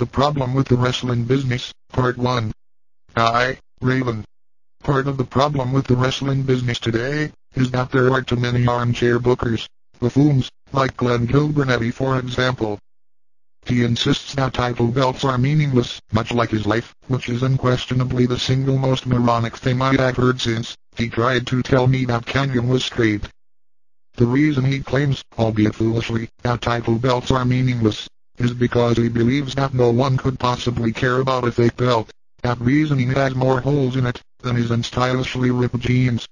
The problem with the wrestling business, Part 1. Raven. Part of the problem with the wrestling business today is that there are too many armchair bookers, buffoons, like Glenn Gilbernetti for example. He insists that title belts are meaningless, much like his life, which is unquestionably the single most moronic thing I have heard since he tried to tell me that Kanyon was straight. The reason he claims, albeit foolishly, that title belts are meaningless is because he believes that no one could possibly care about a fake belt. That reasoning has more holes in it than his unstylishly ripped jeans.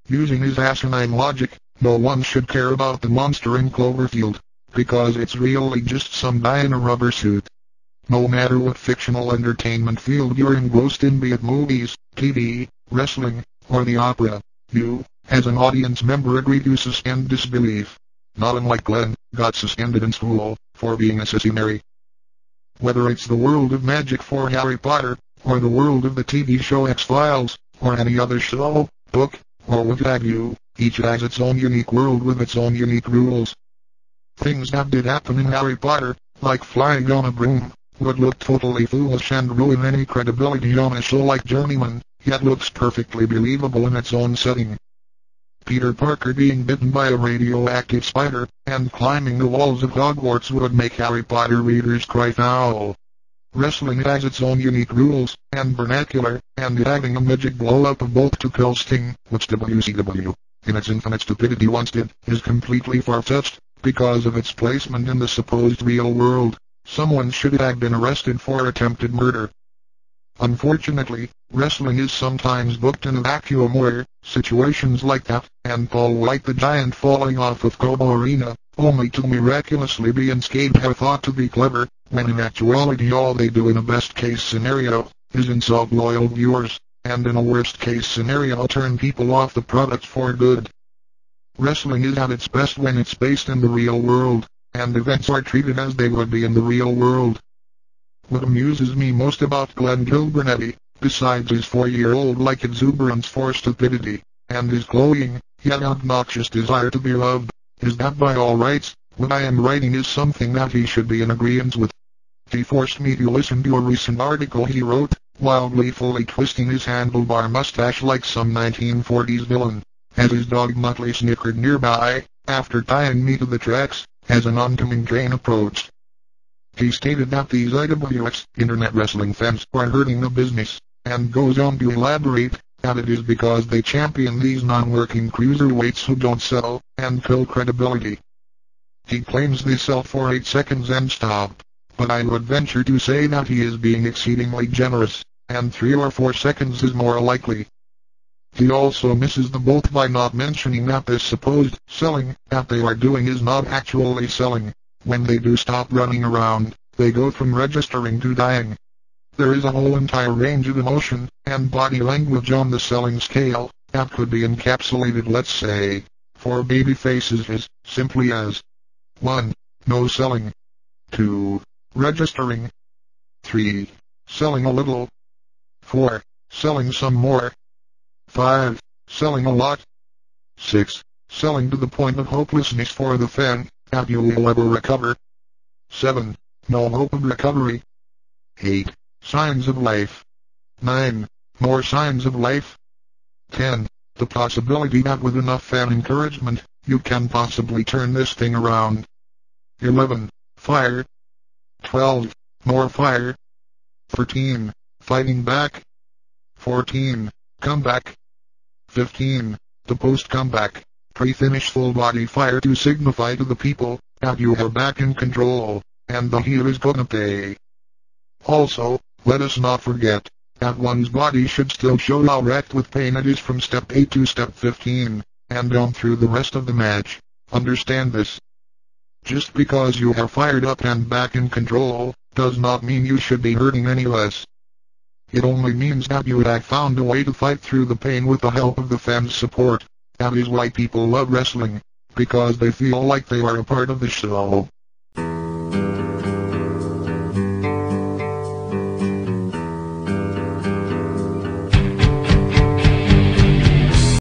Using his asinine logic, no one should care about the monster in Cloverfield, because it's really just some guy in a rubber suit. No matter what fictional entertainment field you're engrossed in, be it movies, TV, wrestling, or the opera, you, as an audience member, agree to suspend disbelief. Not unlike Glenn, got suspended in school for being a sissy Mary. Whether it's the world of magic for Harry Potter, or the world of the TV show X-Files, or any other show, book, or what have you, each has its own unique world with its own unique rules. Things that did happen in Harry Potter, like flying on a broom, would look totally foolish and ruin any credibility on a show like Journeyman, yet looks perfectly believable in its own setting. Peter Parker being bitten by a radioactive spider, and climbing the walls of Hogwarts would make Harry Potter readers cry foul. Wrestling has its own unique rules, and vernacular, and having a magic blow-up of bolt to kill Sting, which WCW, in its infinite stupidity once did, is completely far-fetched, because of its placement in the supposed real world. Someone should have been arrested for attempted murder. Unfortunately, wrestling is sometimes booked in a vacuum where situations like that, and Paul White the Giant falling off of Cobo Arena, only to miraculously be unscathed, are thought to be clever, when in actuality all they do in a best-case scenario is insult loyal viewers, and in a worst-case scenario turn people off the product for good. Wrestling is at its best when it's based in the real world, and events are treated as they would be in the real world. What amuses me most about Glenn Gilbernetti, besides his 4-year-old-like exuberance for stupidity, and his cloying, yet obnoxious desire to be loved, is that by all rights, what I am writing is something that he should be in agreement with. He forced me to listen to a recent article he wrote, while gleefully twisting his handlebar mustache like some 1940s villain, as his dog Muttley snickered nearby, after tying me to the tracks, as an oncoming train approached. He stated that these IWS, internet wrestling fans, are hurting the business, and goes on to elaborate that it is because they champion these non-working cruiserweights who don't sell, and kill credibility. He claims they sell for 8 seconds and stop, but I would venture to say that he is being exceedingly generous, and 3 or 4 seconds is more likely. He also misses the boat by not mentioning that this supposed selling that they are doing is not actually selling. When they do stop running around, they go from registering to dying. There is a whole entire range of emotion and body language on the selling scale that could be encapsulated, let's say, for baby faces as simply as 1. No selling. 2. Registering. 3. Selling a little. 4. Selling some more. 5. Selling a lot. 6. Selling to the point of hopelessness for the fan that you will ever recover. 7. No hope of recovery. 8. Signs of life. 9. More signs of life. 10. The possibility that with enough fan encouragement, you can possibly turn this thing around. 11. Fire. 12. More fire. 13. Fighting back. 14. Comeback. 15. The post-comeback, pre-finish full-body fire to signify to the people that you are back in control, and the heel is gonna pay. Also, let us not forget that one's body should still show how wrecked with pain it is from step 8 to step 15, and on through the rest of the match. Understand this. Just because you are fired up and back in control, does not mean you should be hurting any less. It only means that you have found a way to fight through the pain with the help of the fans' support. That is why people love wrestling, because they feel like they are a part of the show.